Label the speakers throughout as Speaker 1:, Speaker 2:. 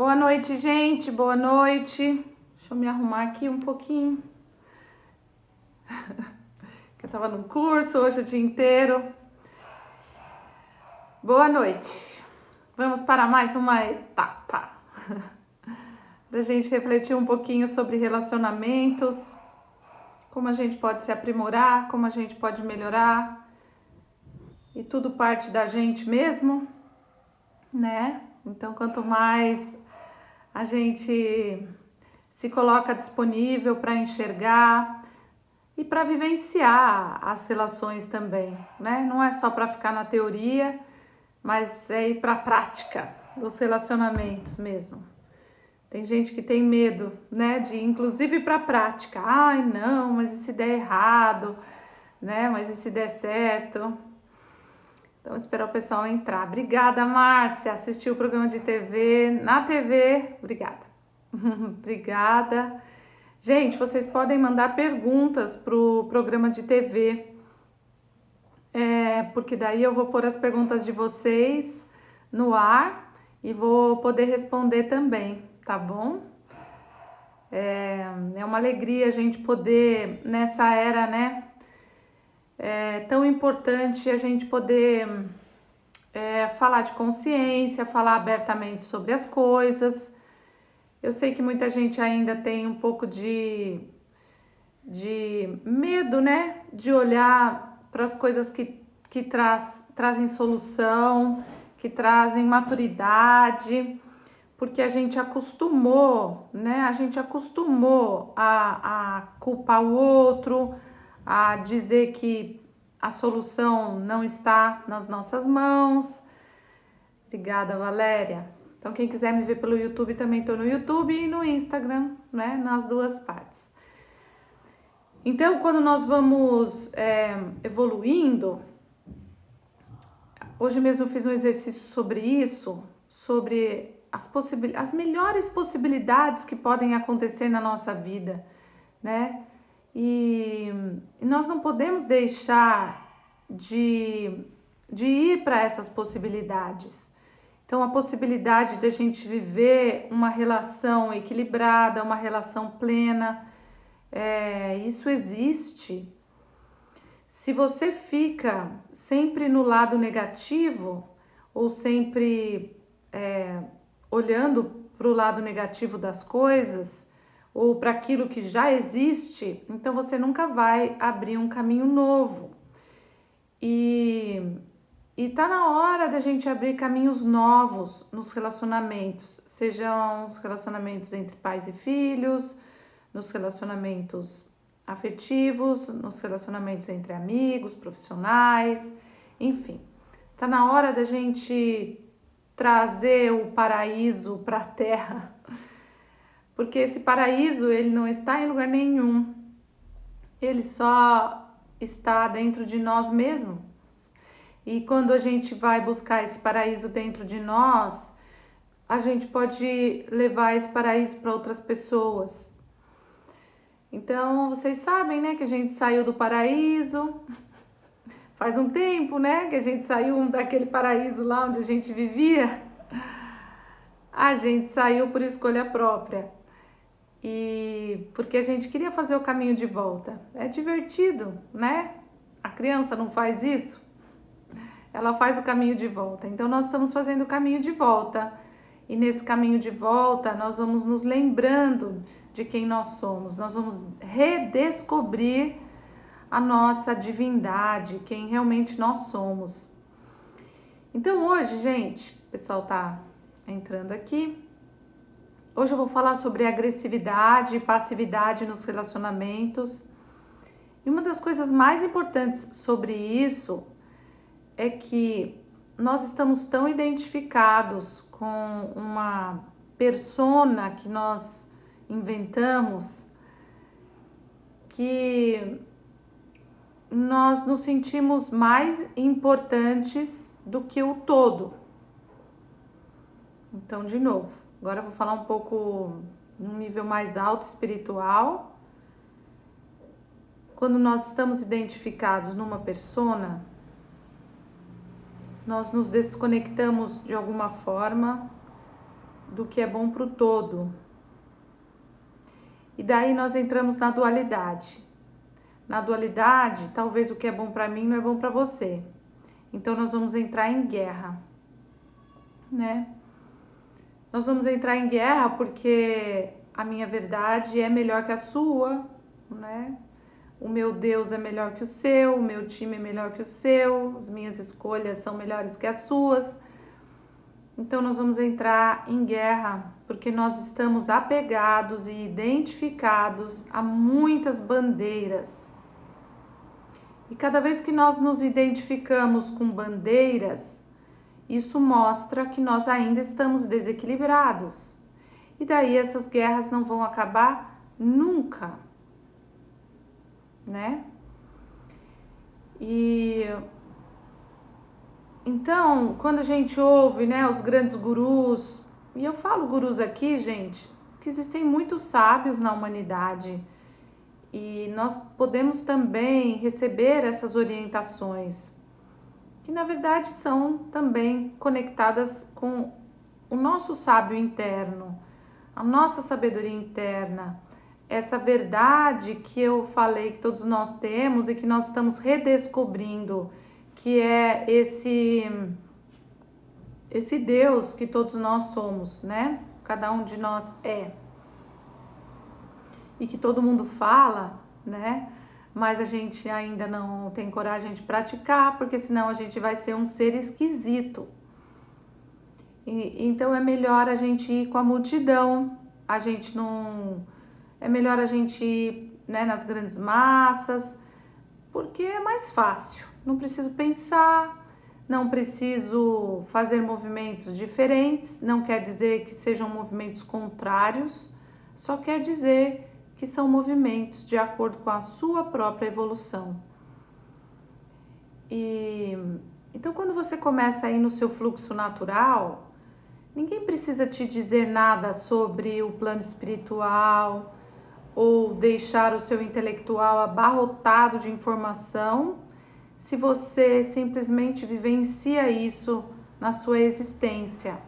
Speaker 1: Boa noite, gente. Boa noite. Deixa eu me arrumar aqui um pouquinho. Eu tava no curso hoje o dia inteiro. Boa noite. Vamos para mais uma etapa. Da gente refletir um pouquinho sobre relacionamentos, como a gente pode se aprimorar, como a gente pode melhorar. E tudo parte da gente mesmo, né? Então, quanto mais a gente se coloca disponível para enxergar e para vivenciar as relações também, né? Não é só para ficar na teoria, mas é ir para a prática dos relacionamentos mesmo. Tem gente que tem medo, né, de inclusive ir para a prática. Ai, não, mas e se der errado, né? Mas e se der certo? Então, esperar o pessoal entrar. Obrigada, Márcia. Assistiu o programa de TV na TV. Obrigada. Obrigada. Gente, vocês podem mandar perguntas pro programa de TV, porque daí eu vou pôr as perguntas de vocês no ar e vou poder responder também, tá bom? É uma alegria a gente poder, nessa era, né, tão importante a gente poder falar de consciência, falar abertamente sobre as coisas. Eu sei que muita gente ainda tem um pouco de medo, né? De olhar para as coisas que trazem solução, que trazem maturidade, porque a gente acostumou, né? A gente acostumou a culpar o outro, a dizer que a solução não está nas nossas mãos. Obrigada, Valéria. Então, quem quiser me ver pelo YouTube, também estou no YouTube e no Instagram, né? Nas duas partes. Então, quando nós vamos evoluindo, hoje mesmo eu fiz um exercício sobre isso, sobre as melhores possibilidades que podem acontecer na nossa vida, né? E nós não podemos deixar de ir para essas possibilidades. Então, a possibilidade de a gente viver uma relação equilibrada, uma relação plena, isso existe. Se você fica sempre no lado negativo ou sempre olhando para o lado negativo das coisas ou para aquilo que já existe, então você nunca vai abrir um caminho novo. E tá na hora da gente abrir caminhos novos nos relacionamentos, sejam os relacionamentos entre pais e filhos, nos relacionamentos afetivos, nos relacionamentos entre amigos, profissionais, enfim. Tá na hora da gente trazer o paraíso para a terra, porque esse paraíso ele não está em lugar nenhum, ele só está dentro de nós mesmos. E quando a gente vai buscar esse paraíso dentro de nós, a gente pode levar esse paraíso para outras pessoas. Então, vocês sabem, né, que a gente saiu do paraíso, faz um tempo, né, que a gente saiu daquele paraíso lá onde a gente vivia. A gente saiu por escolha própria. E porque a gente queria fazer o caminho de volta. É divertido, né? A criança não faz isso? Ela faz o caminho de volta. Então, nós estamos fazendo o caminho de volta. E nesse caminho de volta, nós vamos nos lembrando de quem nós somos. Nós vamos redescobrir a nossa divindade, quem realmente nós somos. Então, hoje, gente, o pessoal tá entrando aqui. Hoje eu vou falar sobre agressividade e passividade nos relacionamentos. E uma das coisas mais importantes sobre isso é que nós estamos tão identificados com uma persona que nós inventamos que nós nos sentimos mais importantes do que o todo. Então, de novo, agora eu vou falar um pouco num nível mais alto espiritual. Quando nós estamos identificados numa persona, nós nos desconectamos de alguma forma do que é bom para o todo. E daí nós entramos na dualidade. Na dualidade, talvez o que é bom para mim não é bom para você. Então nós vamos entrar em guerra, né? Nós vamos entrar em guerra porque a minha verdade é melhor que a sua, né? O meu Deus é melhor que o seu, o meu time é melhor que o seu, as minhas escolhas são melhores que as suas. Então nós vamos entrar em guerra porque nós estamos apegados e identificados a muitas bandeiras. E cada vez que nós nos identificamos com bandeiras, isso mostra que nós ainda estamos desequilibrados. E daí essas guerras não vão acabar nunca, né? E então, quando a gente ouve, né, os grandes gurus, e eu falo gurus aqui, gente, que existem muitos sábios na humanidade e nós podemos também receber essas orientações, que na verdade são também conectadas com o nosso sábio interno, a nossa sabedoria interna, essa verdade que eu falei que todos nós temos e que nós estamos redescobrindo, que é esse Deus que todos nós somos, né? Cada um de nós é. E que todo mundo fala, né? Mas a gente ainda não tem coragem de praticar, porque senão a gente vai ser um ser esquisito. Então é melhor a gente ir com a multidão, a gente não... É melhor a gente ir, né, nas grandes massas, porque é mais fácil. Não preciso pensar, não preciso fazer movimentos diferentes, não quer dizer que sejam movimentos contrários, só quer dizer que são movimentos de acordo com a sua própria evolução. Então, quando você começa a ir no seu fluxo natural, ninguém precisa te dizer nada sobre o plano espiritual ou deixar o seu intelectual abarrotado de informação, se você simplesmente vivencia isso na sua existência.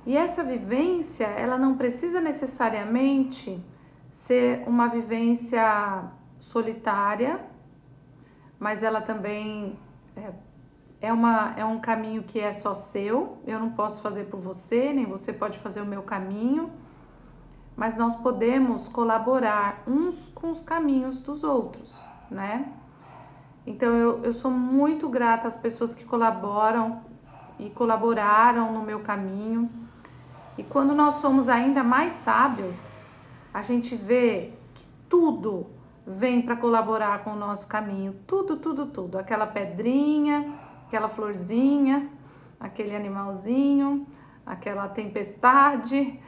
Speaker 1: E essa vivência, ela não precisa necessariamente ser uma vivência solitária, mas ela também é um caminho que é só seu. Eu não posso fazer por você, nem você pode fazer o meu caminho, mas nós podemos colaborar uns com os caminhos dos outros, né? Então eu sou muito grata às pessoas que colaboram e colaboraram no meu caminho. E quando nós somos ainda mais sábios, a gente vê que tudo vem para colaborar com o nosso caminho. Tudo, tudo, tudo. Aquela pedrinha, aquela florzinha, aquele animalzinho, aquela tempestade,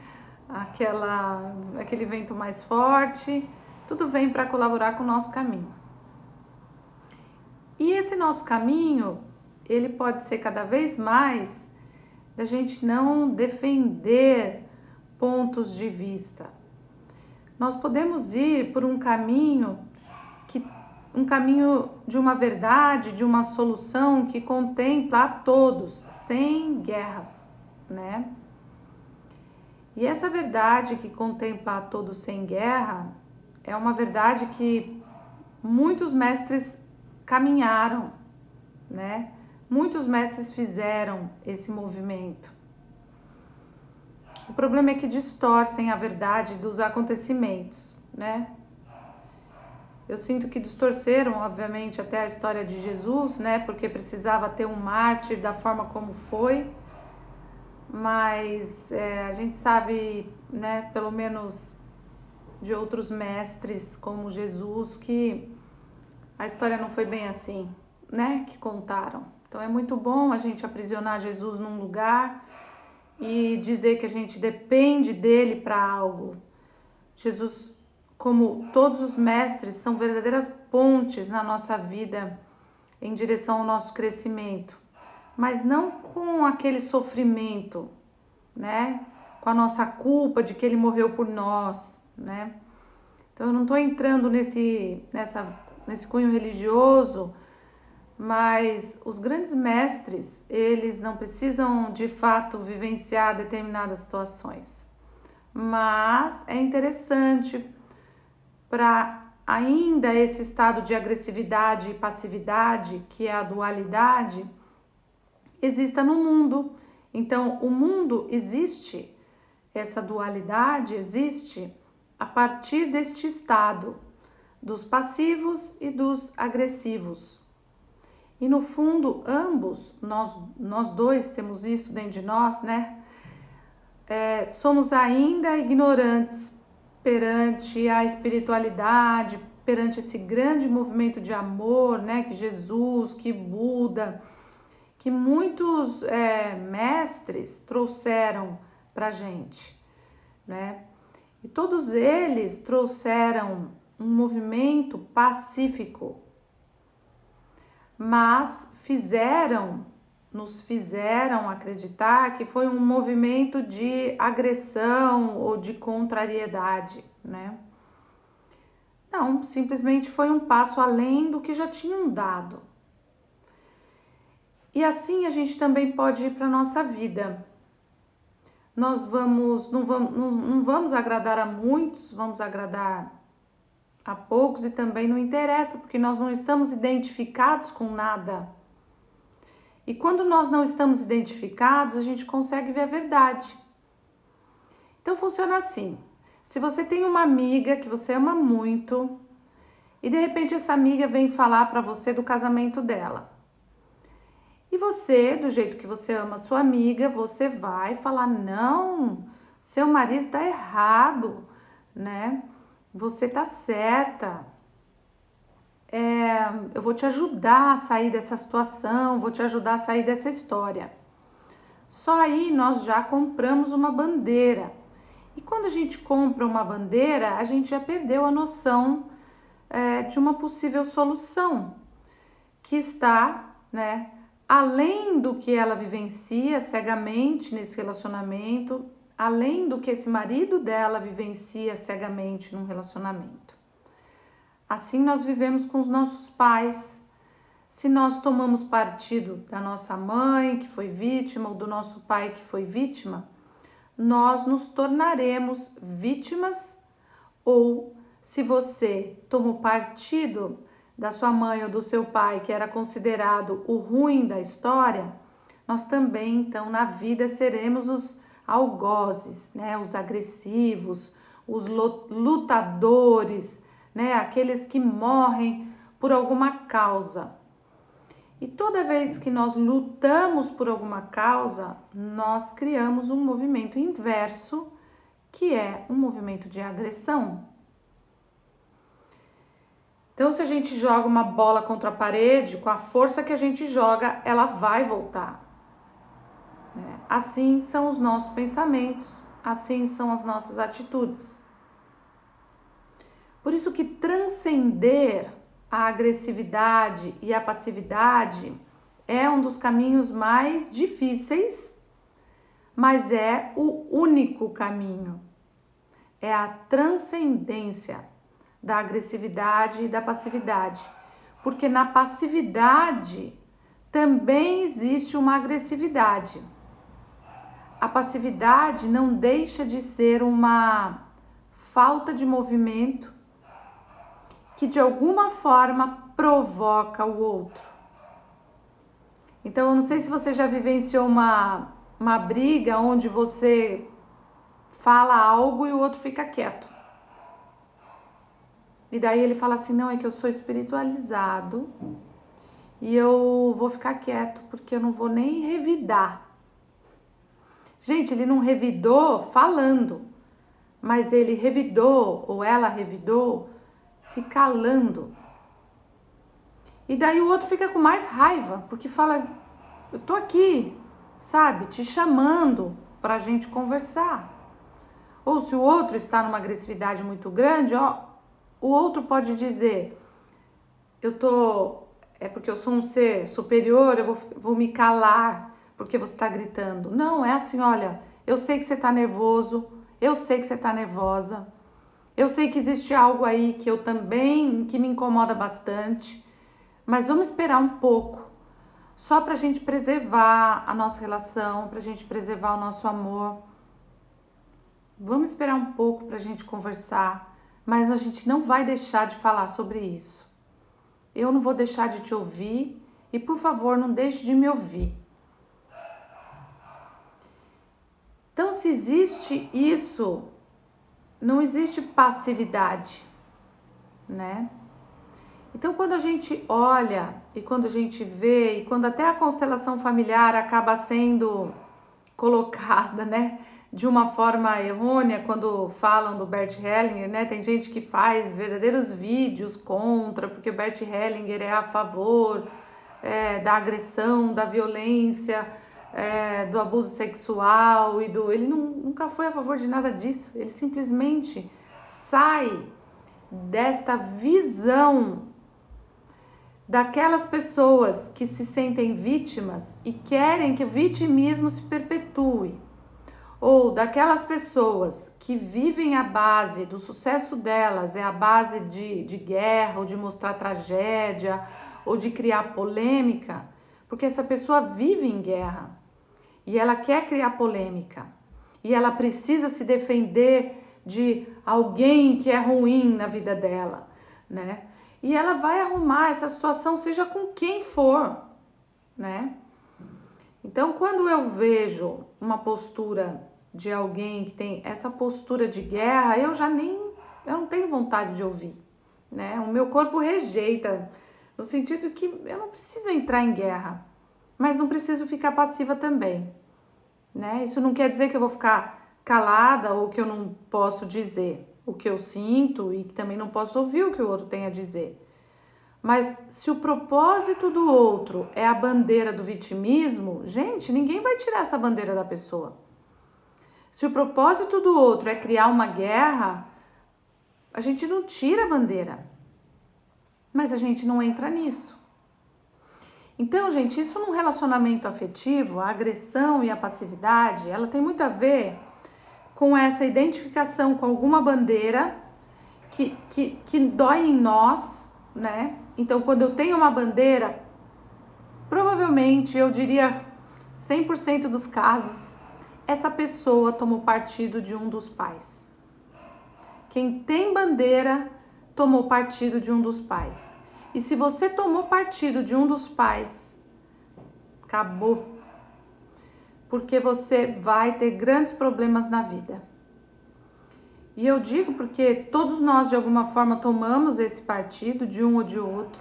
Speaker 1: aquele vento mais forte, tudo vem para colaborar com o nosso caminho. E esse nosso caminho, ele pode ser cada vez mais da gente não defender pontos de vista. Nós podemos ir por um caminho de uma verdade, de uma solução que contempla a todos, sem guerras, né? E essa verdade que contempla a todos sem guerra é uma verdade que muitos mestres caminharam, né? Muitos mestres fizeram esse movimento. O problema é que distorcem a verdade dos acontecimentos, né? Eu sinto que distorceram, obviamente, até a história de Jesus, né? Porque precisava ter um mártir da forma como foi. Mas a gente sabe, né, pelo menos de outros mestres como Jesus, que a história não foi bem assim, né, que contaram. Então é muito bom a gente aprisionar Jesus num lugar e dizer que a gente depende dele para algo. Jesus, como todos os mestres, são verdadeiras pontes na nossa vida em direção ao nosso crescimento, mas não com aquele sofrimento, né? Com a nossa culpa de que ele morreu por nós, né? Então eu não estou entrando nesse cunho religioso Mas os grandes mestres, eles não precisam de fato vivenciar determinadas situações. Mas é interessante para ainda esse estado de agressividade e passividade, que é a dualidade, exista no mundo. Então, o mundo existe, essa dualidade existe a partir deste estado dos passivos e dos agressivos. E no fundo, ambos, nós dois temos isso dentro de nós, né? Somos ainda ignorantes perante a espiritualidade, perante esse grande movimento de amor, né? Que Jesus, que Buda, que muitos mestres trouxeram pra gente, né? E todos eles trouxeram um movimento pacífico, mas nos fizeram acreditar que foi um movimento de agressão ou de contrariedade, né? Não, simplesmente foi um passo além do que já tinham dado. E assim a gente também pode ir para a nossa vida. Nós não vamos agradar a muitos, vamos agradar a poucos e também não interessa, porque nós não estamos identificados com nada. E quando nós não estamos identificados, a gente consegue ver a verdade. Então funciona assim: se você tem uma amiga que você ama muito e de repente essa amiga vem falar para você do casamento dela. E você, do jeito que você ama a sua amiga, você vai falar: não, seu marido tá errado, né? Você tá certa. Eu vou te ajudar a sair dessa situação, vou te ajudar a sair dessa história. Só aí nós já compramos uma bandeira. E quando a gente compra uma bandeira, a gente já perdeu a noção de uma possível solução que está, né, além do que ela vivencia cegamente nesse relacionamento, além do que esse marido dela vivencia cegamente num relacionamento. Assim nós vivemos com os nossos pais. Se nós tomamos partido da nossa mãe que foi vítima ou do nosso pai que foi vítima, nós nos tornaremos vítimas. Ou se você tomou partido da sua mãe ou do seu pai, que era considerado o ruim da história, nós também, então, na vida seremos os algozes, né? Os agressivos, os lutadores, né? Aqueles que morrem por alguma causa. E toda vez que nós lutamos por alguma causa, nós criamos um movimento inverso, que é um movimento de agressão. Então, se a gente joga uma bola contra a parede, com a força que a gente joga, ela vai voltar. Assim são os nossos pensamentos, assim são as nossas atitudes. Por isso que transcender a agressividade e a passividade é um dos caminhos mais difíceis, mas é o único caminho. É a transcendência da agressividade e da passividade. Porque na passividade também existe uma agressividade. A passividade não deixa de ser uma falta de movimento que de alguma forma provoca o outro. Então, eu não sei se você já vivenciou uma briga onde você fala algo e o outro fica quieto. E daí ele fala assim: não, é que eu sou espiritualizado e eu vou ficar quieto porque eu não vou nem revidar. Gente, ele não revidou falando, mas ele revidou ou ela revidou se calando. E daí o outro fica com mais raiva, porque fala: eu tô aqui, sabe, te chamando pra gente conversar. Ou se o outro está numa agressividade muito grande, o outro pode dizer: é porque eu sou um ser superior, eu vou me calar porque você está gritando. Não, é assim: olha, eu sei que você está nervoso, eu sei que você está nervosa, eu sei que existe algo aí que eu também, que me incomoda bastante, Mas vamos esperar um pouco, só para a gente preservar a nossa relação, para a gente preservar o nosso amor. Vamos esperar um pouco para a gente conversar, mas a gente não vai deixar de falar sobre isso. Eu não vou deixar de te ouvir e, por favor, não deixe de me ouvir. Então, se existe isso, não existe passividade, né? Então, quando a gente olha e quando a gente vê e quando até a constelação familiar acaba sendo colocada, né, de uma forma errônea, quando falam do Bert Hellinger, né, tem gente que faz verdadeiros vídeos contra, porque o Bert Hellinger é a favor da agressão, da violência, do abuso sexual e do... Ele nunca foi a favor de nada disso, ele simplesmente sai desta visão daquelas pessoas que se sentem vítimas e querem que o vitimismo se perpetue, ou daquelas pessoas que vivem a base do sucesso delas, é a base de guerra, ou de mostrar tragédia, ou de criar polêmica, porque essa pessoa vive em guerra e ela quer criar polêmica e ela precisa se defender de alguém que é ruim na vida dela, né? E ela vai arrumar essa situação, seja com quem for, né? Então, quando eu vejo uma postura de alguém que tem essa postura de guerra, eu não tenho vontade de ouvir, né? O meu corpo rejeita, no sentido que eu não preciso entrar em guerra, mas não preciso ficar passiva também, né? Isso não quer dizer que eu vou ficar calada ou que eu não posso dizer o que eu sinto e que também não posso ouvir o que o outro tem a dizer. Mas se o propósito do outro é a bandeira do vitimismo, gente, ninguém vai tirar essa bandeira da pessoa. Se o propósito do outro é criar uma guerra, a gente não tira a bandeira, mas a gente não entra nisso. Então, gente, isso num relacionamento afetivo, a agressão e a passividade, ela tem muito a ver com essa identificação com alguma bandeira que dói em nós, né? Então, quando eu tenho uma bandeira, provavelmente, eu diria 100% dos casos, essa pessoa tomou partido de um dos pais. Quem tem bandeira tomou partido de um dos pais. E se você tomou partido de um dos pais, acabou. Porque você vai ter grandes problemas na vida. E eu digo porque todos nós, de alguma forma, tomamos esse partido de um ou de outro.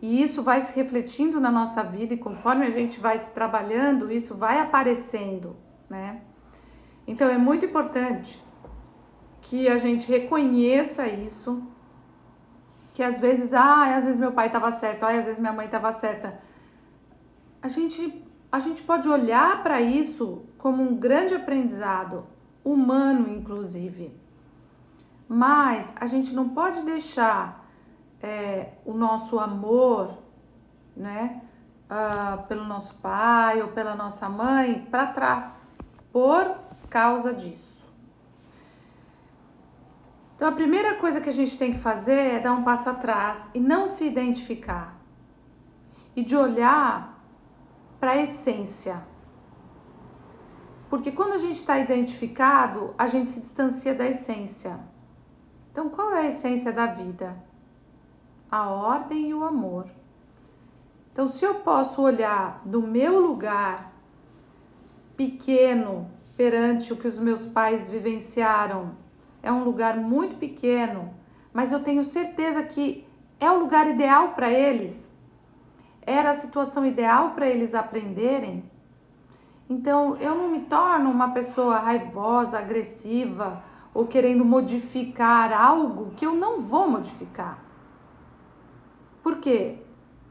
Speaker 1: E isso vai se refletindo na nossa vida e conforme a gente vai se trabalhando, isso vai aparecendo, né? Então é muito importante que a gente reconheça isso, que às vezes meu pai estava certo, às vezes minha mãe estava certa. A gente pode olhar para isso como um grande aprendizado, humano inclusive. Mas a gente não pode deixar o nosso amor, né, pelo nosso pai ou pela nossa mãe para trás por causa disso. Então a primeira coisa que a gente tem que fazer é dar um passo atrás e não se identificar e de olhar para a essência. Porque quando a gente está identificado, a gente se distancia da essência. Então qual é a essência da vida? A ordem e o amor. Então, se eu posso olhar do meu lugar pequeno perante o que os meus pais vivenciaram, é um lugar muito pequeno, mas eu tenho certeza que é o lugar ideal para eles, era a situação ideal para eles aprenderem. Então, eu não me torno uma pessoa raivosa, agressiva ou querendo modificar algo que eu não vou modificar. Por quê?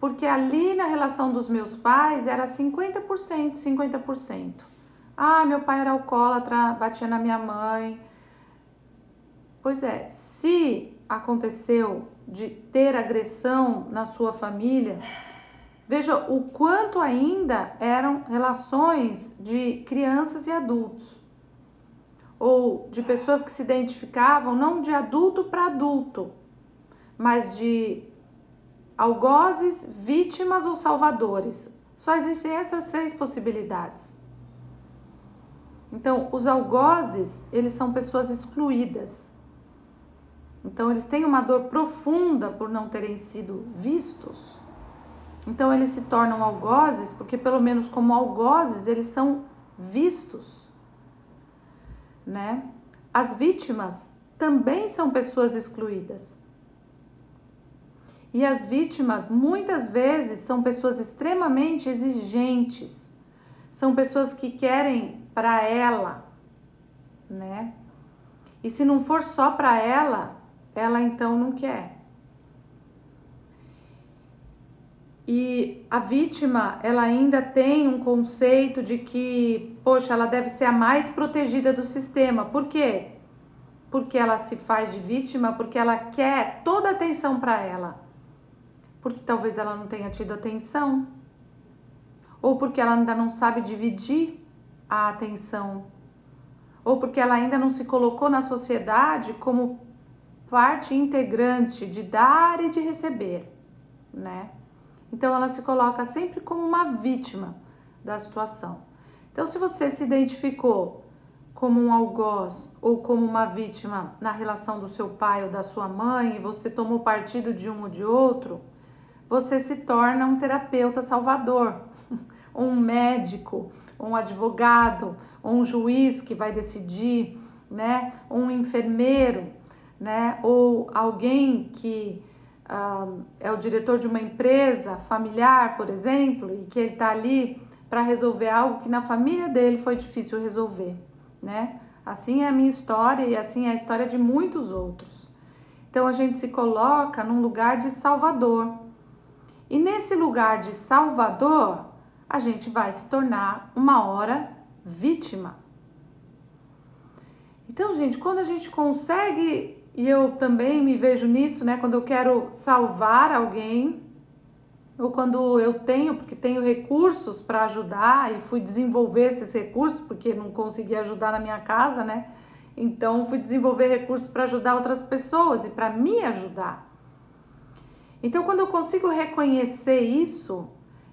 Speaker 1: Porque ali na relação dos meus pais era 50%, 50%. Meu pai era alcoólatra, batia na minha mãe. Pois é, se aconteceu de ter agressão na sua família, veja o quanto ainda eram relações de crianças e adultos. Ou de pessoas que se identificavam não de adulto para adulto, mas de algozes, vítimas ou salvadores. Só existem essas 3 possibilidades. Então, os algozes, eles são pessoas excluídas. Então, eles têm uma dor profunda por não terem sido vistos. Então, eles se tornam algozes porque, pelo menos como algozes, eles são vistos, né? As vítimas também são pessoas excluídas. E as vítimas, muitas vezes, são pessoas extremamente exigentes. São pessoas que querem para ela, né? E se não for só para ela então não quer. E a vítima, ela ainda tem um conceito de que, poxa, ela deve ser a mais protegida do sistema. Por quê? Porque ela se faz de vítima, porque ela quer toda a atenção para ela. Porque talvez ela não tenha tido atenção. Ou porque ela ainda não sabe dividir a atenção. Ou porque ela ainda não se colocou na sociedade como parte integrante de dar e de receber, né? Então, ela se coloca sempre como uma vítima da situação. Então, se você se identificou como um algoz ou como uma vítima na relação do seu pai ou da sua mãe, e você tomou partido de um ou de outro, você se torna um terapeuta salvador, um médico, um advogado, um juiz que vai decidir, né? Um enfermeiro, né? Ou alguém que é o diretor de uma empresa familiar, por exemplo, e que ele está ali para resolver algo que na família dele foi difícil resolver, né? Assim é a minha história e assim é a história de muitos outros. Então a gente se coloca num lugar de salvador. E nesse lugar de salvador, a gente vai se tornar uma hora vítima. Então, gente, quando a gente consegue, e eu também me vejo nisso, né? Quando eu quero salvar alguém, ou quando eu tenho, porque tenho recursos para ajudar e fui desenvolver esses recursos, porque não consegui ajudar na minha casa, né? Então, fui desenvolver recursos para ajudar outras pessoas e para me ajudar. Então, quando eu consigo reconhecer isso,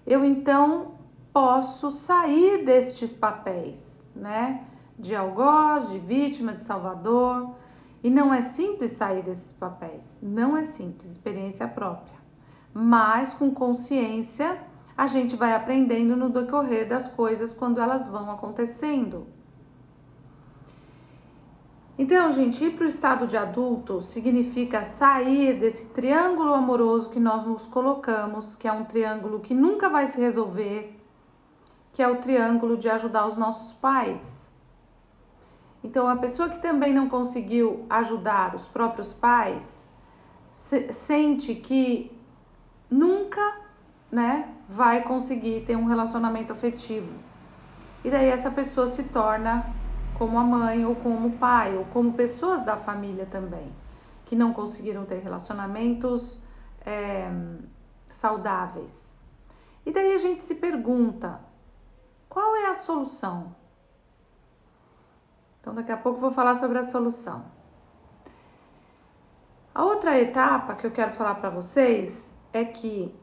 Speaker 1: eu então posso sair destes papéis, né? De algoz, de vítima, de salvador. E não é simples sair desses papéis, não é simples, experiência própria. Mas com consciência, a gente vai aprendendo no decorrer das coisas quando elas vão acontecendo. Então, gente, ir para o estado de adulto significa sair desse triângulo amoroso que nós nos colocamos, que é um triângulo que nunca vai se resolver, que é o triângulo de ajudar os nossos pais. Então, a pessoa que também não conseguiu ajudar os próprios pais sente que nunca, né, vai conseguir ter um relacionamento afetivo. E daí essa pessoa se torna como a mãe ou como o pai ou como pessoas da família também, que não conseguiram ter relacionamentos saudáveis. E daí a gente se pergunta, qual é a solução? Então, daqui a pouco eu vou falar sobre a solução. A outra etapa que eu quero falar para vocês é que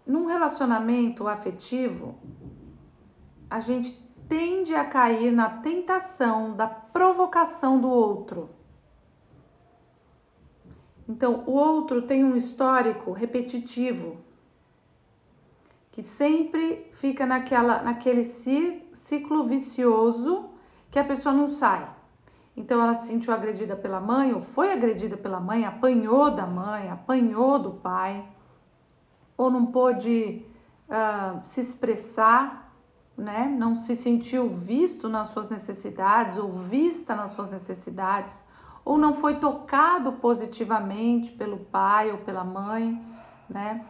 Speaker 1: num relacionamento afetivo, a gente tende a cair na tentação da provocação do outro. Então, o outro tem um histórico repetitivo, que sempre fica naquele ciclo vicioso que a pessoa não sai. Então, ela se sentiu agredida pela mãe, ou foi agredida pela mãe, apanhou da mãe, apanhou do pai, ou não pôde se expressar, né? Não se sentiu visto nas suas necessidades, ou vista nas suas necessidades, ou não foi tocado positivamente pelo pai ou pela mãe, né?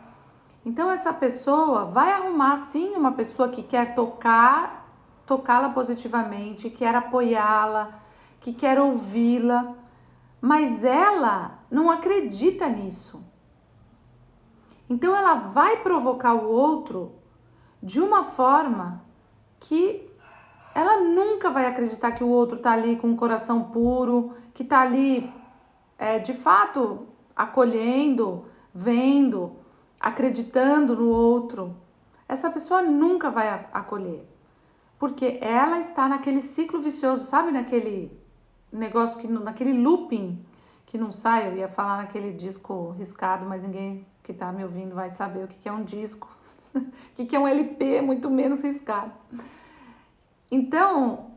Speaker 1: Então, essa pessoa vai arrumar, sim, uma pessoa que quer tocá-la positivamente, quer apoiá-la, que quer ouvi-la, mas ela não acredita nisso. Então, ela vai provocar o outro de uma forma que ela nunca vai acreditar que o outro está ali com o coração puro, que está ali, de fato, acolhendo, vendo, acreditando no outro, essa pessoa nunca vai acolher. Porque ela está naquele ciclo vicioso, sabe, naquele negócio, naquele looping que não sai. Eu ia falar naquele disco riscado, mas ninguém que está me ouvindo vai saber o que é um disco, o que é um LP, muito menos riscado. Então,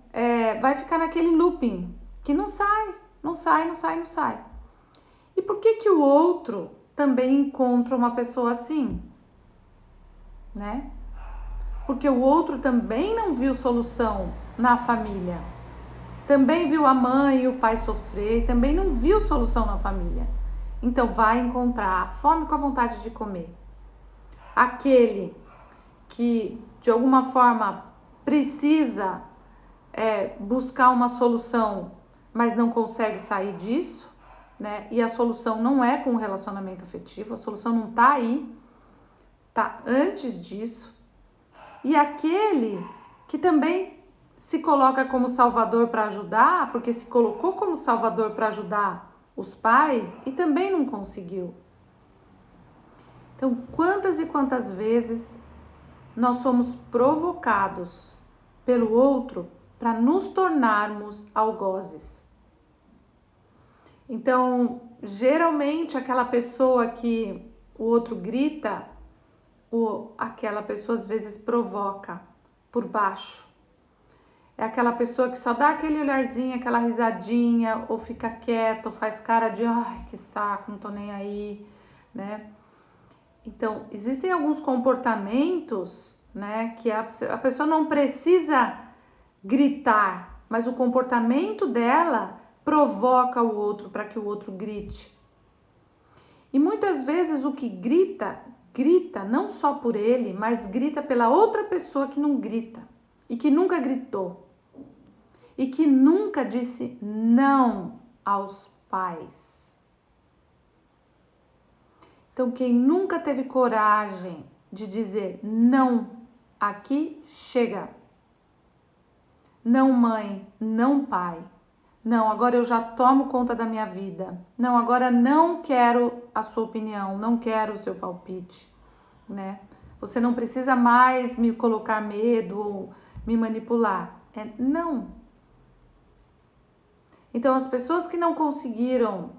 Speaker 1: vai ficar naquele looping que não sai, não sai, não sai, não sai. E por que o outro também encontra uma pessoa assim, né? Porque o outro também não viu solução na família. Também viu a mãe e o pai sofrer, também não viu solução na família. Então vai encontrar a fome com a vontade de comer. Aquele que de alguma forma precisa buscar uma solução, mas não consegue sair disso, né? E a solução não é com o relacionamento afetivo, a solução não está aí, está antes disso. E aquele que também se coloca como salvador para ajudar, porque se colocou como salvador para ajudar os pais e também não conseguiu. Então, quantas e quantas vezes nós somos provocados pelo outro para nos tornarmos algozes? Então, geralmente aquela pessoa que o outro grita, aquela pessoa às vezes provoca por baixo. É aquela pessoa que só dá aquele olharzinho, aquela risadinha, ou fica quieto, ou faz cara de ai, que saco, não tô nem aí, né? Então, existem alguns comportamentos, né, que a pessoa não precisa gritar, mas o comportamento dela provoca o outro para que o outro grite. E muitas vezes o que grita não só por ele, mas grita pela outra pessoa que não grita e que nunca gritou e que nunca disse não aos pais. Então, quem nunca teve coragem de dizer não, aqui chega. Não, mãe, não, pai. Não, agora eu já tomo conta da minha vida. Não, agora não quero a sua opinião, não quero o seu palpite, né? Você não precisa mais me colocar medo ou me manipular. Não. Então, as pessoas que não conseguiram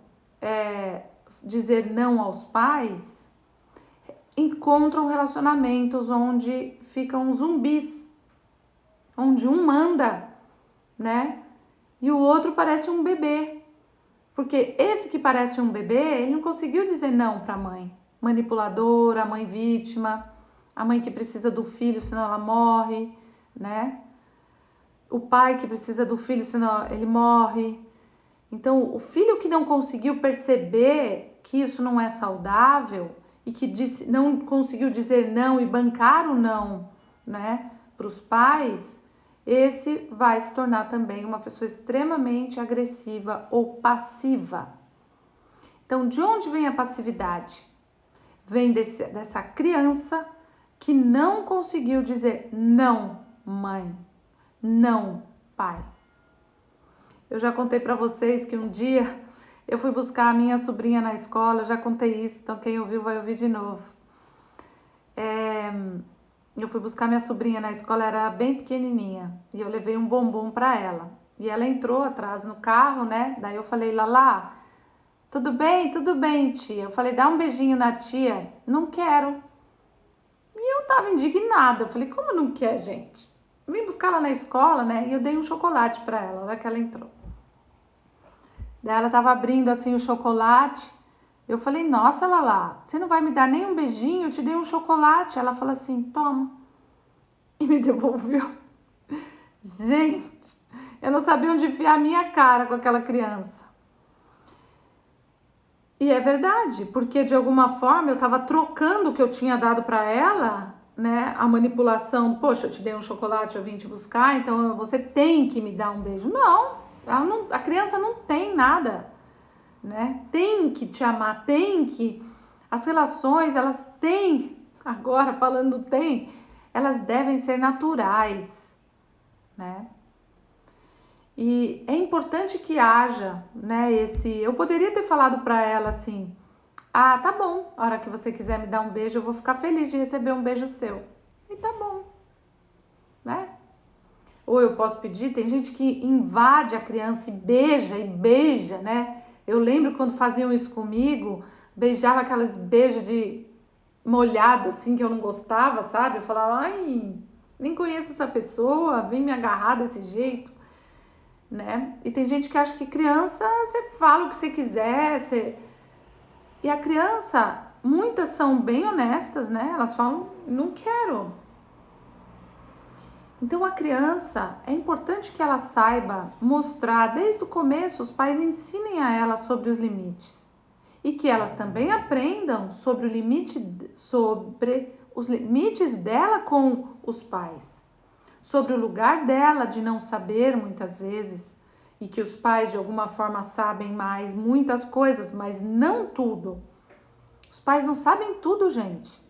Speaker 1: dizer não aos pais encontram relacionamentos onde ficam zumbis, onde um manda, né? E o outro parece um bebê. Porque esse que parece um bebê, ele não conseguiu dizer não para a mãe manipuladora, a mãe vítima, a mãe que precisa do filho, senão ela morre, né? O pai que precisa do filho, senão ele morre. Então, o filho que não conseguiu perceber que isso não é saudável e que não conseguiu dizer não e bancar o não, né, para os pais, esse vai se tornar também uma pessoa extremamente agressiva ou passiva. Então, de onde vem a passividade? Vem dessa criança que não conseguiu dizer não, mãe, não, pai. Eu já contei para vocês que um dia eu fui buscar a minha sobrinha na escola, eu já contei isso, então quem ouviu vai ouvir de novo. Eu fui buscar minha sobrinha na escola, era bem pequenininha, e eu levei um bombom para ela. E ela entrou atrás no carro, né? Daí eu falei, Lala, tudo bem, tia. Eu falei, dá um beijinho na tia. Não quero. E eu tava indignada, eu falei, como não quer, gente? Vim buscar ela na escola, né? E eu dei um chocolate para ela, na hora que ela entrou. Daí ela tava abrindo assim o chocolate. Eu falei, nossa, Lala, você não vai me dar nem um beijinho? Eu te dei um chocolate. Ela falou assim, toma. E me devolveu. Gente, eu não sabia onde enfiar a minha cara com aquela criança. E é verdade, porque de alguma forma eu tava trocando o que eu tinha dado para ela, né? A manipulação, poxa, eu te dei um chocolate, eu vim te buscar, então você tem que me dar um beijo. Não, a criança não tem nada, né? Tem que te amar, tem que... As relações, elas têm, agora falando elas devem ser naturais, né? E é importante que haja, né, eu poderia ter falado para ela assim, Ah, tá bom, a hora que você quiser me dar um beijo, eu vou ficar feliz de receber um beijo seu. E tá bom, né? Ou eu posso pedir, tem gente que invade a criança e beija, né? Eu lembro quando faziam isso comigo, beijava aqueles beijos de molhado assim que eu não gostava, sabe? Eu falava, ai, nem conheço essa pessoa, vem me agarrar desse jeito, né? E tem gente que acha que criança, você fala o que você quiser, você... E a criança, muitas são bem honestas, né? Elas falam, não quero. Então a criança, é importante que ela saiba mostrar desde o começo, os pais ensinem a ela sobre os limites. E que elas também aprendam sobre os limites dela com os pais. Sobre o lugar dela de não saber muitas vezes, e que os pais de alguma forma sabem mais muitas coisas, mas não tudo. Os pais não sabem tudo, gente.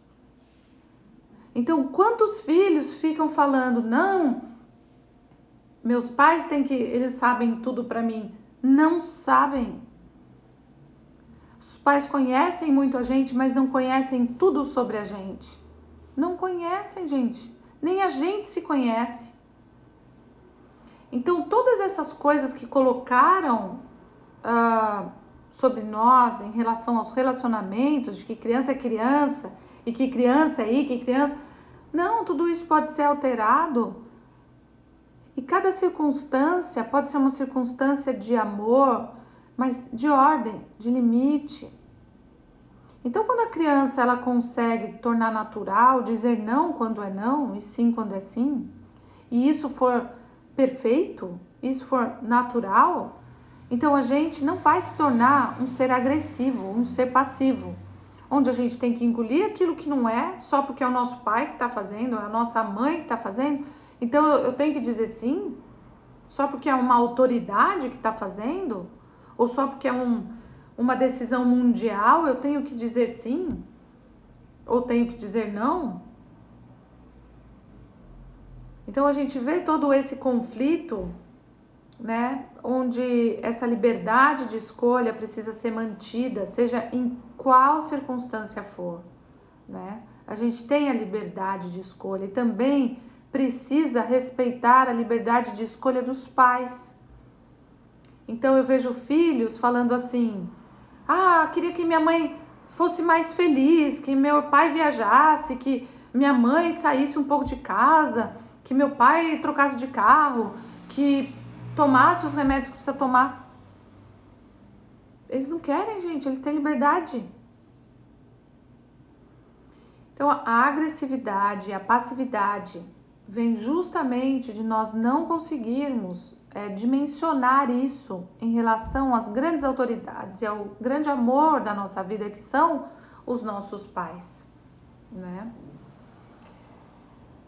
Speaker 1: Então, quantos filhos ficam falando, não, meus pais têm que, eles sabem tudo para mim. Não sabem. Os pais conhecem muito a gente, mas não conhecem tudo sobre a gente. Não conhecem, gente. Nem a gente se conhece. Então, todas essas coisas que colocaram sobre nós em relação aos relacionamentos, de que criança é criança, e que criança é aí, que criança... Não, tudo isso pode ser alterado. E cada circunstância pode ser uma circunstância de amor, mas de ordem, de limite. Então, quando a criança ela consegue tornar natural, dizer não quando é não e sim quando é sim, e isso for perfeito, isso for natural, então a gente não vai se tornar um ser agressivo, um ser passivo, onde a gente tem que engolir aquilo que não é, só porque é o nosso pai que está fazendo, é a nossa mãe que está fazendo, então eu tenho que dizer sim, só porque é uma autoridade que está fazendo, ou só porque é uma decisão mundial, eu tenho que dizer sim, ou tenho que dizer não. Então a gente vê todo esse conflito, né, onde essa liberdade de escolha precisa ser mantida, seja em qual circunstância for, né? A gente tem a liberdade de escolha e também precisa respeitar a liberdade de escolha dos pais. Então eu vejo filhos falando assim: "Ah, queria que minha mãe fosse mais feliz, que meu pai viajasse, que minha mãe saísse um pouco de casa, que meu pai trocasse de carro, que tomasse os remédios que precisa tomar." Eles não querem, gente, eles têm liberdade. Então a agressividade, a passividade vem justamente de nós não conseguirmos dimensionar isso em relação às grandes autoridades e ao grande amor da nossa vida, que são os nossos pais, né?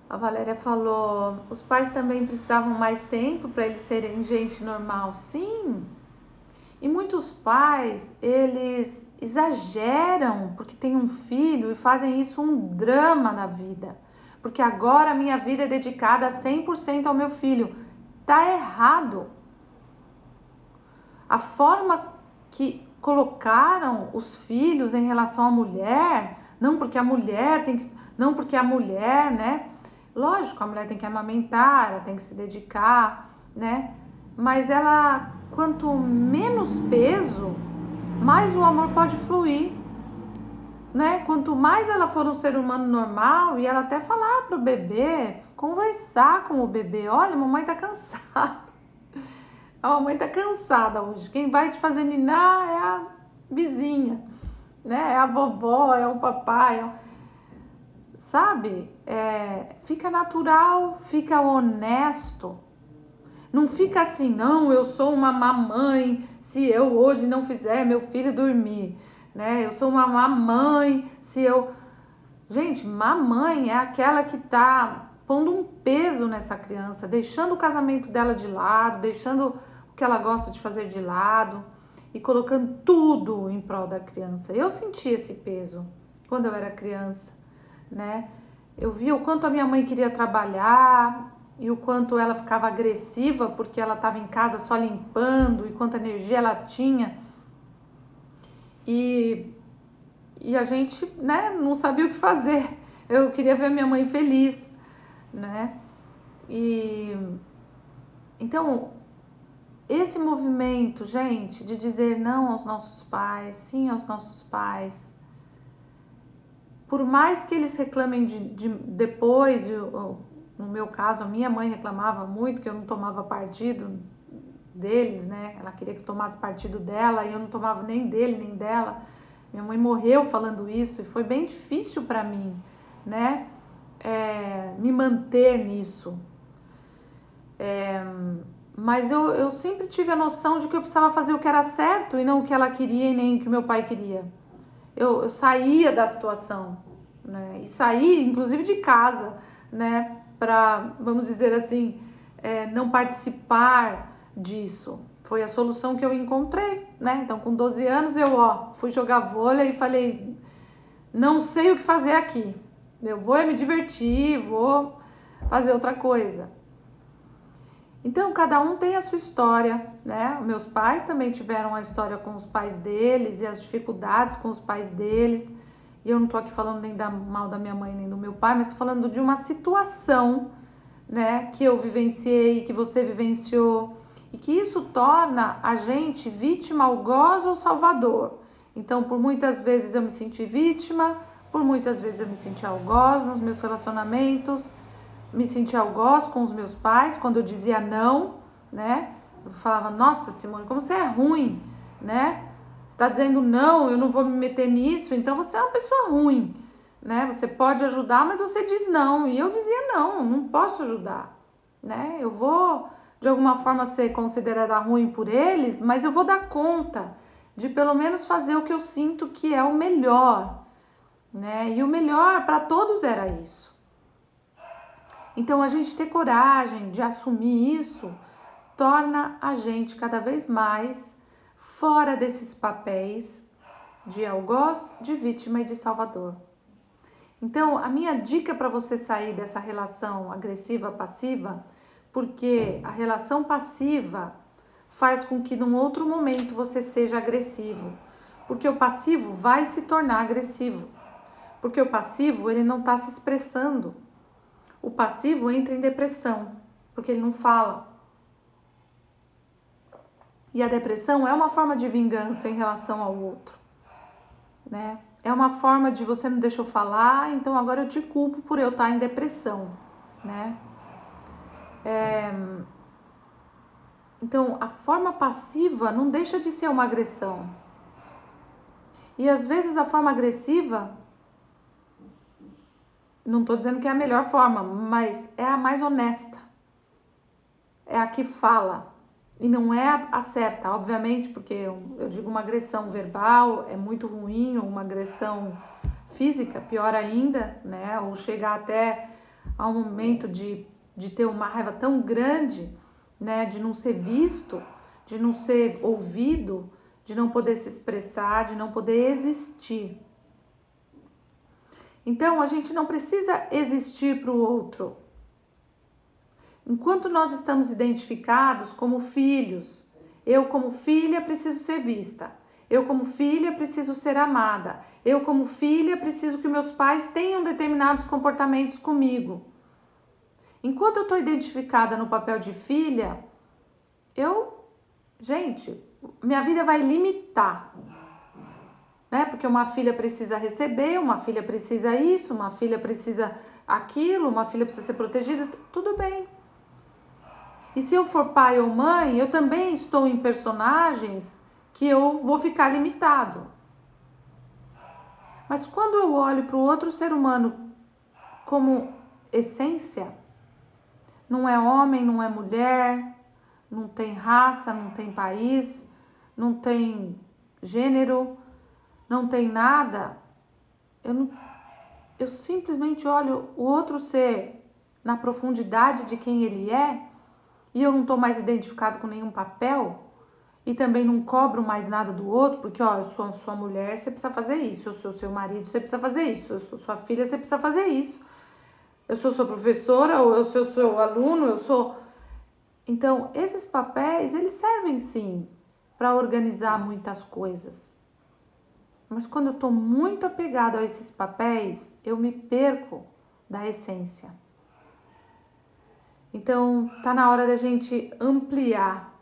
Speaker 1: A Valéria falou, os pais também precisavam mais tempo para eles serem gente normal. Sim, e muitos pais, eles exageram porque tem um filho e fazem isso um drama na vida. Porque agora a minha vida é dedicada 100% ao meu filho. Tá errado. A forma que colocaram os filhos em relação à mulher, não porque a mulher tem que, não porque a mulher, né? Lógico, a mulher tem que amamentar, ela tem que se dedicar, né? Mas ela, quanto menos peso, mais o amor pode fluir, né? Quanto mais ela for um ser humano normal, e ela até falar pro bebê, conversar com o bebê, olha, mamãe tá cansada. A mamãe tá cansada hoje. Quem vai te fazer ninar é a vizinha, né? É a vovó, é o papai, sabe? Fica natural, fica honesto. Não fica assim, não, eu sou uma mamãe, se eu hoje não fizer meu filho dormir, né? Eu sou uma mamãe, se eu... Gente, mamãe é aquela que tá pondo um peso nessa criança, deixando o casamento dela de lado, deixando o que ela gosta de fazer de lado e colocando tudo em prol da criança. Eu senti esse peso quando eu era criança, né? Eu vi o quanto a minha mãe queria trabalhar e o quanto ela ficava agressiva porque ela estava em casa só limpando e quanta energia ela tinha. E e a gente, né, não sabia o que fazer. Eu queria ver minha mãe feliz, né? E então, esse movimento, gente, de dizer não aos nossos pais, sim aos nossos pais, por mais que eles reclamem depois, no meu caso, a minha mãe reclamava muito que eu não tomava partido deles, né? Ela queria que eu tomasse partido dela e eu não tomava nem dele nem dela. Minha mãe morreu falando isso e foi bem difícil para mim, né? Me manter nisso. Mas eu sempre tive a noção de que eu precisava fazer o que era certo e não o que ela queria e nem o que meu pai queria. Eu saía da situação, né? E saí, inclusive, de casa, né? Para, vamos dizer assim, não participar disso. Foi a solução que eu encontrei, né? Então, com 12 anos, eu fui jogar vôlei e falei, não sei o que fazer aqui. Eu vou me divertir, vou fazer outra coisa. Então, cada um tem a sua história, né? Meus pais também tiveram a história com os pais deles e as dificuldades com os pais deles. E eu não tô aqui falando nem mal da minha mãe nem do meu pai, mas tô falando de uma situação, né, que eu vivenciei, que você vivenciou, e que isso torna a gente vítima, algoz ou salvador. Então, por muitas vezes eu me senti vítima, por muitas vezes eu me senti algoz nos meus relacionamentos, me senti algoz com os meus pais quando eu dizia não, né? Eu falava, nossa, Simone, como você é ruim, né? Você tá dizendo não, eu não vou me meter nisso, então você é uma pessoa ruim, né? Você pode ajudar, mas você diz não. E eu dizia não, não posso ajudar, né? Eu vou, de alguma forma, ser considerada ruim por eles, mas eu vou dar conta de pelo menos fazer o que eu sinto que é o melhor, né? E o melhor para todos era isso. Então, a gente ter coragem de assumir isso torna a gente cada vez mais fora desses papéis de algoz, de vítima e de salvador. Então, a minha dica para você sair dessa relação agressiva-passiva, porque a relação passiva faz com que num outro momento você seja agressivo, porque o passivo vai se tornar agressivo, porque o passivo ele não está se expressando. O passivo entra em depressão, porque ele não fala. E a depressão é uma forma de vingança em relação ao outro, né? É uma forma de você não deixou falar, então agora eu te culpo por eu estar em depressão, né? Então, a forma passiva não deixa de ser uma agressão. E às vezes a forma agressiva, não estou dizendo que é a melhor forma, mas é a mais honesta. É a que fala. E não é a certa, obviamente, porque eu digo uma agressão verbal é muito ruim, ou uma agressão física, pior ainda, né? Ou chegar até ao momento de ter uma raiva tão grande, né? De não ser visto, de não ser ouvido, de não poder se expressar, de não poder existir. Então, a gente não precisa existir para o outro. Enquanto nós estamos identificados como filhos, eu como filha preciso ser vista, eu como filha preciso ser amada, eu como filha preciso que meus pais tenham determinados comportamentos comigo. Enquanto eu estou identificada no papel de filha, gente, minha vida vai limitar, né? Porque uma filha precisa receber, uma filha precisa isso, uma filha precisa aquilo, uma filha precisa ser protegida, tudo bem. E se eu for pai ou mãe, eu também estou em personagens que eu vou ficar limitado. Mas quando eu olho para o outro ser humano como essência, não é homem, não é mulher, não tem raça, não tem país, não tem gênero, não tem nada, eu simplesmente olho o outro ser na profundidade de quem ele é. E eu não estou mais identificado com nenhum papel e também não cobro mais nada do outro, porque eu sou sua mulher, você precisa fazer isso, eu sou seu marido, você precisa fazer isso, eu sou sua filha, você precisa fazer isso, eu sou sua professora, ou eu sou seu aluno, eu sou... Então, esses papéis, eles servem sim para organizar muitas coisas. Mas quando eu estou muito apegado a esses papéis, eu me perco da essência. Então, tá na hora da gente ampliar,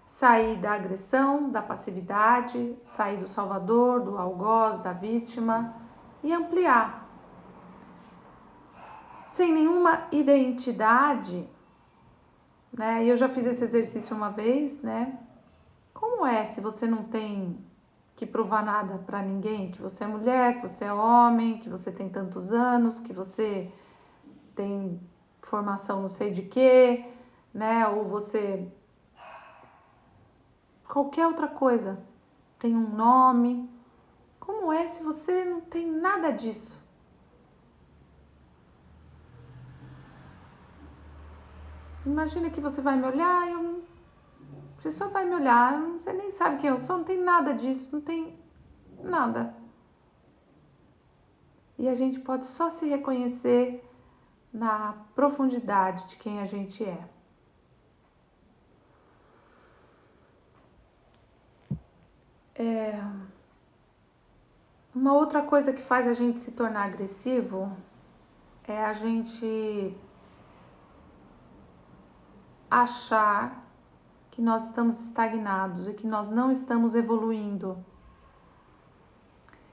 Speaker 1: sair da agressão, da passividade, sair do salvador, do algoz, da vítima e ampliar. Sem nenhuma identidade, né? E eu já fiz esse exercício uma vez, né? Como é se você não tem que provar nada para ninguém, que você é mulher, que você é homem, que você tem tantos anos, que você tem formação não sei de quê, né? Ou você qualquer outra coisa tem um nome. Como é se você não tem nada disso? Imagina que você vai me olhar e você só vai me olhar, você nem sabe quem eu sou, não tem nada disso, não tem nada. E a gente pode só se reconhecer na profundidade de quem a gente é. Uma outra coisa que faz a gente se tornar agressivo é a gente achar que nós estamos estagnados e que nós não estamos evoluindo.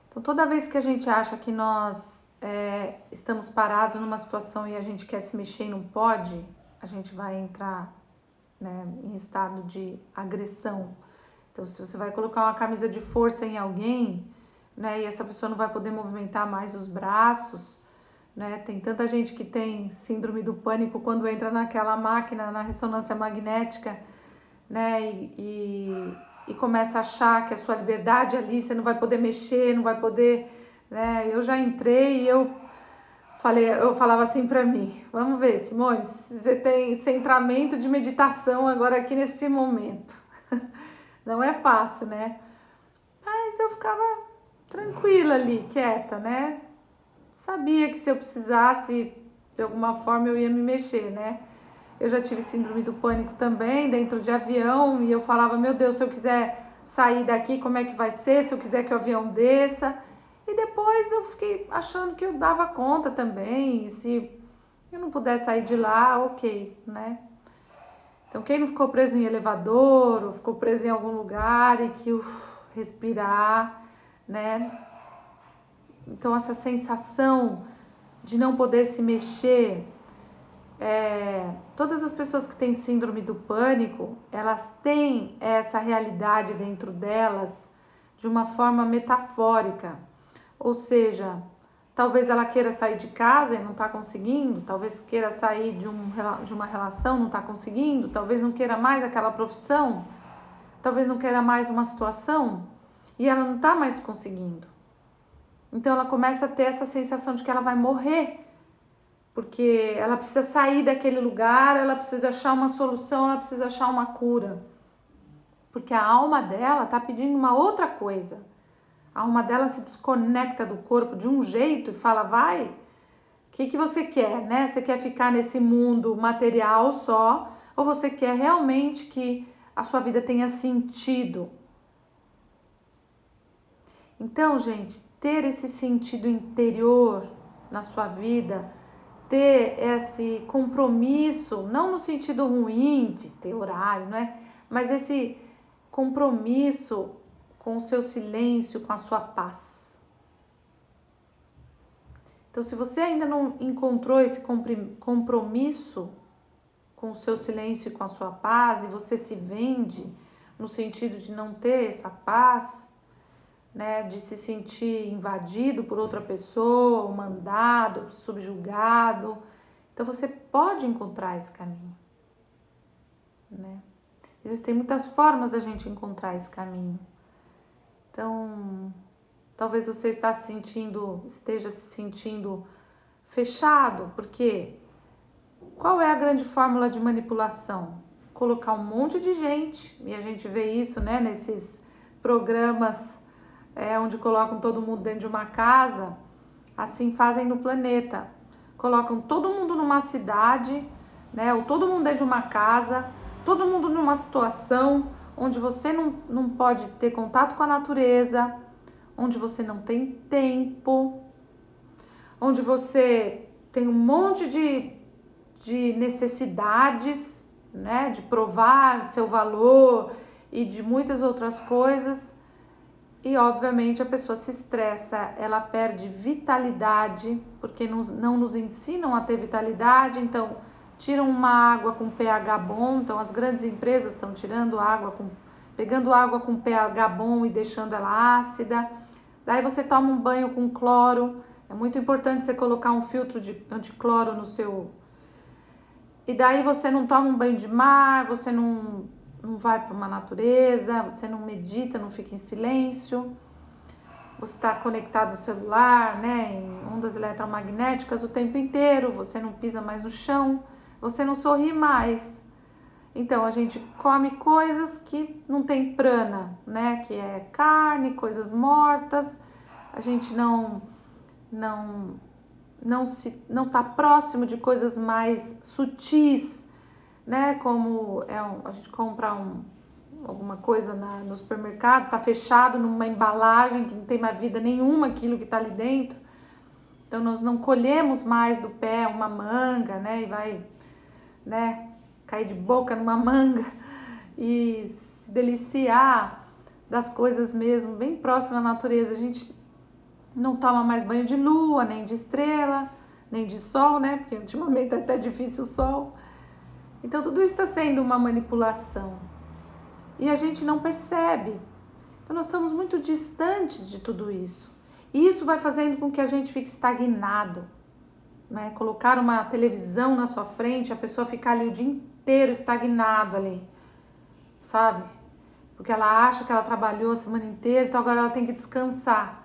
Speaker 1: Então, toda vez que a gente acha que nós estamos parados numa situação e a gente quer se mexer e não pode, a gente vai entrar, né, em estado de agressão. Então, se você vai colocar uma camisa de força em alguém, né, e essa pessoa não vai poder movimentar mais os braços, né, tem tanta gente que tem síndrome do pânico quando entra naquela máquina, na ressonância magnética, né, e começa a achar que a sua liberdade ali, você não vai poder mexer, não vai poder, né, eu já entrei e eu falava assim pra mim, vamos ver, Simone, você tem centramento de meditação agora aqui neste momento. Não é fácil, né? Mas eu ficava tranquila ali, quieta, né? Sabia que se eu precisasse, de alguma forma eu ia me mexer, né? Eu já tive síndrome do pânico também, dentro de avião, e eu falava, meu Deus, se eu quiser sair daqui, como é que vai ser? Se eu quiser que o avião desça. E depois eu fiquei achando que eu dava conta também, e se eu não puder sair de lá, ok, né? Então, quem não ficou preso em elevador, ou ficou preso em algum lugar e que respirar, né? Então, essa sensação de não poder se mexer, todas as pessoas que têm síndrome do pânico, elas têm essa realidade dentro delas de uma forma metafórica. Ou seja, talvez ela queira sair de casa e não está conseguindo, talvez queira sair de uma relação, não está conseguindo, talvez não queira mais aquela profissão, talvez não queira mais uma situação e ela não está mais conseguindo. Então ela começa a ter essa sensação de que ela vai morrer, porque ela precisa sair daquele lugar, ela precisa achar uma solução, ela precisa achar uma cura. Porque a alma dela está pedindo uma outra coisa. A alma dela se desconecta do corpo de um jeito e fala, vai, o que você quer, né? Você quer ficar nesse mundo material só, ou você quer realmente que a sua vida tenha sentido? Então, gente, ter esse sentido interior na sua vida, ter esse compromisso, não no sentido ruim de ter horário, não é? Mas esse compromisso com o seu silêncio, com a sua paz. Então, se você ainda não encontrou esse compromisso com o seu silêncio e com a sua paz, e você se vende no sentido de não ter essa paz, né, de se sentir invadido por outra pessoa, mandado, subjugado, então você pode encontrar esse caminho, né? Existem muitas formas da gente encontrar esse caminho. Então, talvez você esteja se sentindo fechado, porque qual é a grande fórmula de manipulação? Colocar um monte de gente, e a gente vê isso, né, nesses programas onde colocam todo mundo dentro de uma casa, assim fazem no planeta. Colocam todo mundo numa cidade, né, ou todo mundo dentro de uma casa, todo mundo numa situação onde você não pode ter contato com a natureza, onde você não tem tempo, onde você tem um monte de necessidades, né, de provar seu valor e de muitas outras coisas. E obviamente a pessoa se estressa, ela perde vitalidade, porque não nos ensinam a ter vitalidade, então tiram uma água com pH bom, então as grandes empresas estão pegando água com pH bom e deixando ela ácida. Daí você toma um banho com cloro, é muito importante você colocar um filtro de anticloro no seu... E daí você não toma um banho de mar, você não vai para uma natureza, você não medita, não fica em silêncio, você está conectado no celular, né, em ondas eletromagnéticas o tempo inteiro, você não pisa mais no chão, você não sorri mais. Então a gente come coisas que não tem prana, né, que é carne, coisas mortas, a gente não está próximo de coisas mais sutis, né? Como a gente compra alguma coisa no supermercado, tá fechado numa embalagem que não tem mais vida nenhuma aquilo que tá ali dentro. Então nós não colhemos mais do pé uma manga, né? E vai, né, cair de boca numa manga e se deliciar das coisas mesmo, bem próximo à natureza. A gente não toma mais banho de lua, nem de estrela, nem de sol, né? Porque ultimamente é até difícil o sol. Então tudo isso está sendo uma manipulação e a gente não percebe. Então nós estamos muito distantes de tudo isso. E isso vai fazendo com que a gente fique estagnado, né? Colocar uma televisão na sua frente, a pessoa ficar ali o dia inteiro estagnado ali, sabe? Porque ela acha que ela trabalhou a semana inteira, então agora ela tem que descansar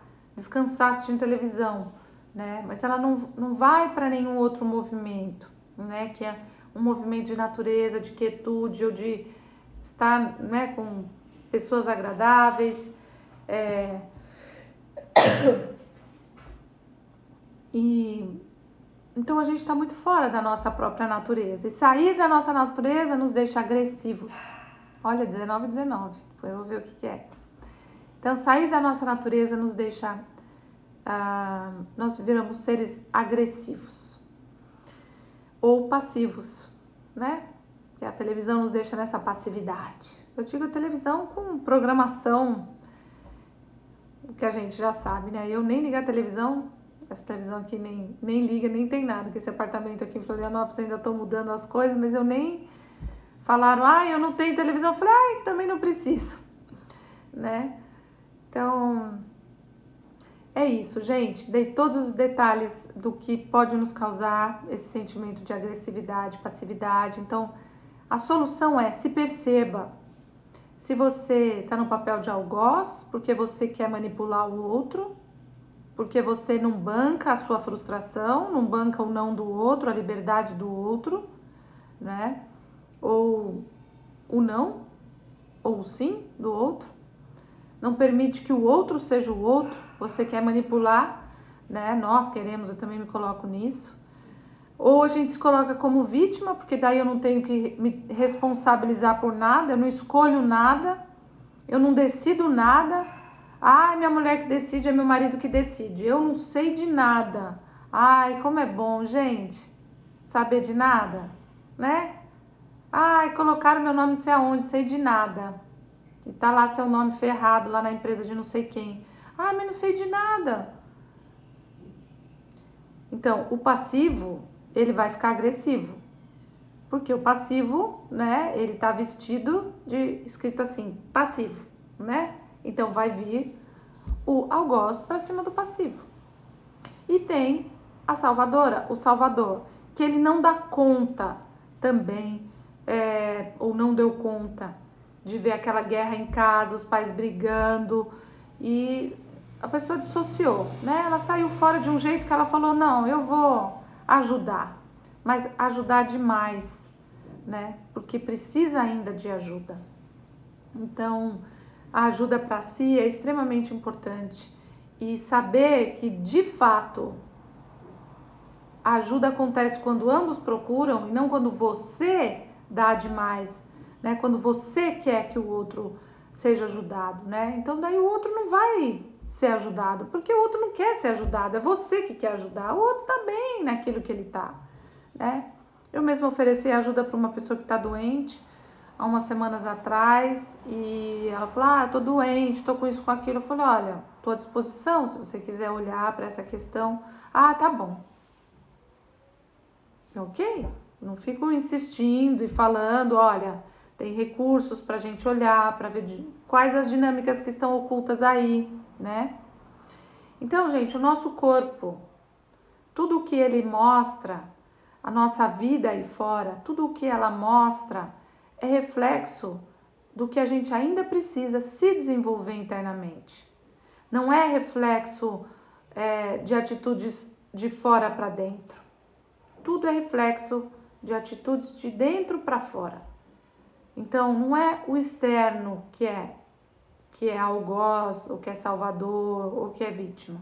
Speaker 1: assistindo televisão, né? Mas ela não vai para nenhum outro movimento, né? Que é um movimento de natureza, de quietude, ou de estar, né, com pessoas agradáveis. E então a gente está muito fora da nossa própria natureza. E sair da nossa natureza nos deixa agressivos. Olha, 19. Depois eu vou ver o que é. Então, sair da nossa natureza nos deixa... nós viramos seres agressivos. Ou passivos, né? E a televisão nos deixa nessa passividade. Eu digo a televisão com programação que a gente já sabe, né? Eu nem ligo a televisão, essa televisão aqui nem liga, nem tem nada, que esse apartamento aqui em Florianópolis ainda estou mudando as coisas, mas eu nem... Falaram, eu não tenho televisão, eu falei, também não preciso, né? Então... É isso, gente. Dei todos os detalhes do que pode nos causar esse sentimento de agressividade, passividade. Então, a solução é: se perceba. Se você está no papel de algoz, porque você quer manipular o outro, porque você não banca a sua frustração, não banca o não do outro, a liberdade do outro, né? Ou o não, ou o sim do outro. Não permite que o outro seja o outro, você quer manipular, né? Nós queremos, eu também me coloco nisso. Ou a gente se coloca como vítima, porque daí eu não tenho que me responsabilizar por nada, eu não escolho nada, eu não decido nada. É minha mulher que decide, é meu marido que decide. Eu não sei de nada. Como é bom, gente, saber de nada, né? Colocaram meu nome não sei aonde, sei de nada. E tá lá seu nome ferrado lá na empresa de não sei quem. Mas não sei de nada. Então, o passivo, ele vai ficar agressivo. Porque o passivo, né, ele tá vestido escrito assim, passivo, né? Então, vai vir o algoz para cima do passivo. E tem a salvadora, o salvador, que ele não dá conta também, ou não deu conta de ver aquela guerra em casa, os pais brigando, e a pessoa dissociou, né? Ela saiu fora de um jeito que ela falou, não, eu vou ajudar, mas ajudar demais, né? Porque precisa ainda de ajuda. Então, a ajuda para si é extremamente importante, e saber que, de fato, a ajuda acontece quando ambos procuram e não quando você dá demais, né? Quando você quer que o outro seja ajudado, né? Então daí o outro não vai ser ajudado, porque o outro não quer ser ajudado, é você que quer ajudar, o outro tá bem naquilo que ele tá, né? Eu mesma ofereci ajuda para uma pessoa que tá doente há umas semanas atrás e ela falou, eu tô doente, tô com isso, com aquilo. Eu falei, olha, tô à disposição se você quiser olhar para essa questão. Tá bom. Ok? Não fico insistindo e falando, olha, tem recursos pra gente olhar, para ver quais as dinâmicas que estão ocultas aí, né? Então, gente, o nosso corpo, tudo o que ele mostra, a nossa vida aí fora, tudo o que ela mostra é reflexo do que a gente ainda precisa se desenvolver internamente. Não é reflexo de atitudes de fora para dentro. Tudo é reflexo de atitudes de dentro para fora. Então, não é o externo que é algoz, ou que é salvador, ou que é vítima.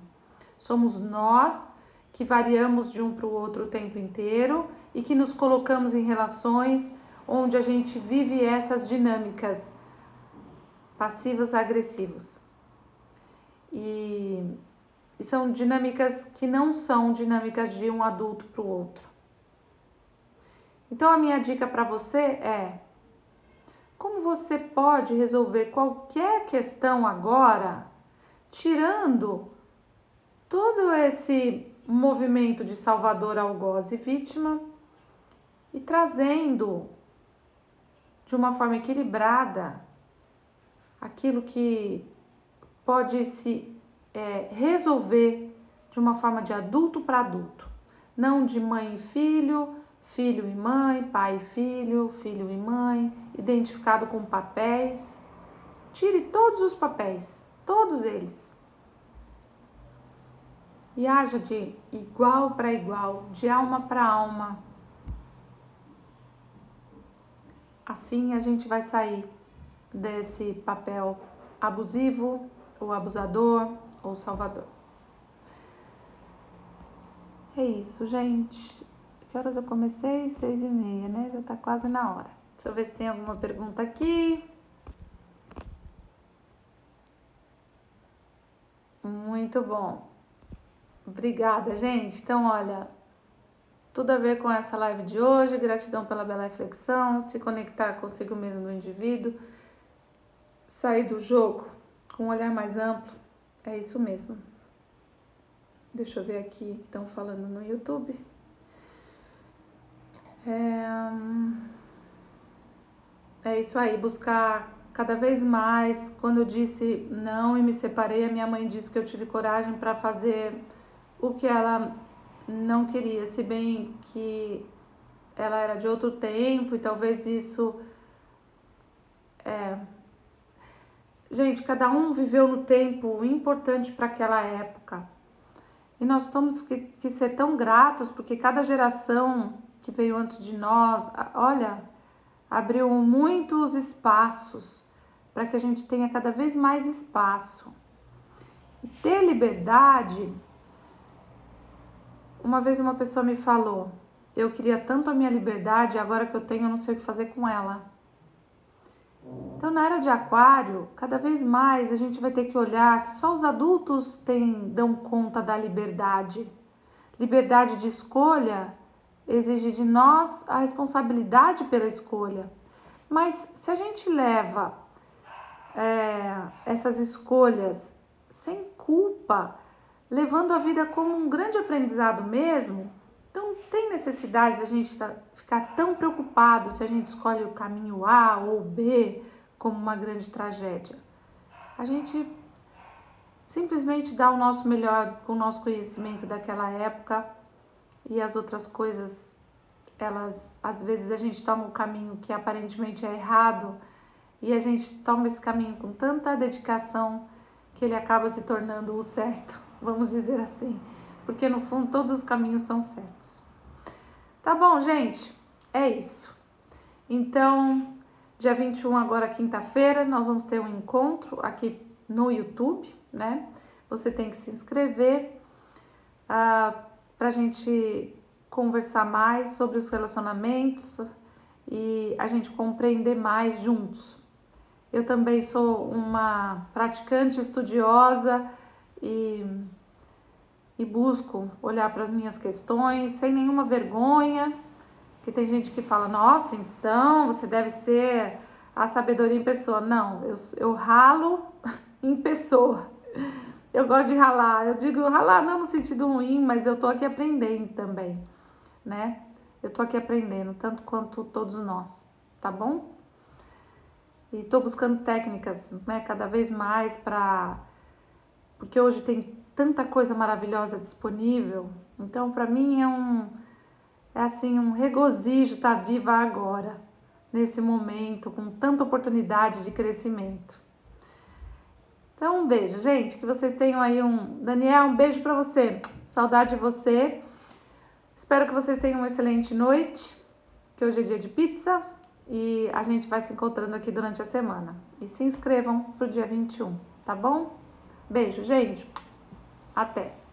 Speaker 1: Somos nós que variamos de um para o outro o tempo inteiro e que nos colocamos em relações onde a gente vive essas dinâmicas passivas agressivas. E são dinâmicas que não são dinâmicas de um adulto para o outro. Então a minha dica para você é: como você pode resolver qualquer questão agora, tirando todo esse movimento de salvador, algoz e vítima e trazendo de uma forma equilibrada aquilo que pode se resolver de uma forma de adulto para adulto, não de mãe e filho, filho e mãe, pai e filho, filho e mãe, identificado com papéis. Tire todos os papéis, todos eles, e haja de igual para igual, de alma para alma. Assim a gente vai sair desse papel abusivo, ou abusador, ou salvador. É isso, gente. Que horas eu comecei? 6h30, né? Já tá quase na hora. Deixa eu ver se tem alguma pergunta aqui. Muito bom. Obrigada, gente. Então, olha, tudo a ver com essa live de hoje. Gratidão pela bela reflexão. Se conectar consigo mesmo no indivíduo. Sair do jogo com um olhar mais amplo. É isso mesmo. Deixa eu ver aqui o que estão falando no YouTube. É isso aí, buscar cada vez mais. Quando eu disse não e me separei, a minha mãe disse que eu tive coragem para fazer o que ela não queria, se bem que ela era de outro tempo e talvez isso Gente, cada um viveu no tempo importante para aquela época. E nós temos que ser tão gratos, porque cada geração que veio antes de nós, olha, abriu muitos espaços para que a gente tenha cada vez mais espaço. E ter liberdade, uma vez uma pessoa me falou, eu queria tanto a minha liberdade, agora que eu tenho, eu não sei o que fazer com ela. Então, na era de aquário, cada vez mais a gente vai ter que olhar que só os adultos dão conta da liberdade. Liberdade de escolha exige de nós a responsabilidade pela escolha. Mas se a gente leva essas escolhas sem culpa, levando a vida como um grande aprendizado mesmo, então não tem necessidade da gente ficar tão preocupado se a gente escolhe o caminho A ou B como uma grande tragédia. A gente simplesmente dá o nosso melhor com o nosso conhecimento daquela época e as outras coisas, às vezes a gente toma um caminho que aparentemente é errado e a gente toma esse caminho com tanta dedicação que ele acaba se tornando o certo, vamos dizer assim, porque no fundo todos os caminhos são certos. Tá bom, gente? É isso. Então, dia 21 agora, quinta-feira, nós vamos ter um encontro aqui no YouTube, né? Você tem que se inscrever pra gente conversar mais sobre os relacionamentos e a gente compreender mais juntos. Eu também sou uma praticante estudiosa e, e busco olhar para as minhas questões sem nenhuma vergonha. Que tem gente que fala, nossa, então você deve ser a sabedoria em pessoa. Não, eu ralo em pessoa. Eu gosto de ralar. Eu digo ralar não no sentido ruim, mas eu tô aqui aprendendo também, né? Eu tô aqui aprendendo, tanto quanto todos nós, tá bom? E tô buscando técnicas, né, cada vez mais porque hoje tem tanta coisa maravilhosa disponível. Então, para mim é assim um regozijo estar viva agora, nesse momento, com tanta oportunidade de crescimento. Então, um beijo, gente. Que vocês tenham aí Daniel, um beijo pra você. Saudade de você. Espero que vocês tenham uma excelente noite, que hoje é dia de pizza e a gente vai se encontrando aqui durante a semana. E se inscrevam pro dia 21, tá bom? Beijo, gente. Até.